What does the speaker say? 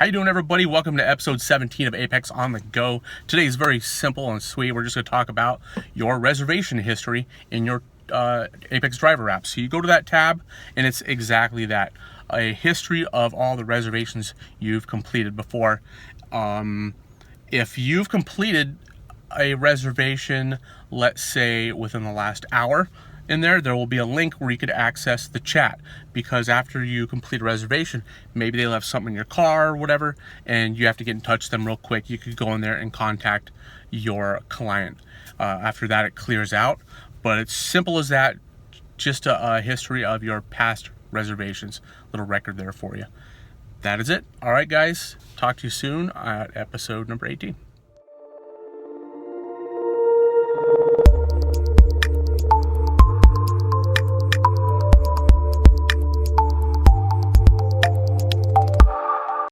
How you doing, everybody? Welcome to episode 17 of Apex on the Go. Today is very simple and sweet. We're just going to talk about your reservation history in your Apex driver app. So you go to that tab and it's exactly that. A history of all the reservations you've completed before. If you've completed a reservation, let's say within the last hour, in there will be a link where you could access the chat, because after you complete a reservation, maybe they left something in your car or whatever and you have to get in touch with them real quick. You could go in there and contact your client. After that, it clears out, but it's simple as that. Just a history of your past reservations, little record there for you. That is it. All right, guys, talk to you soon at episode number 18.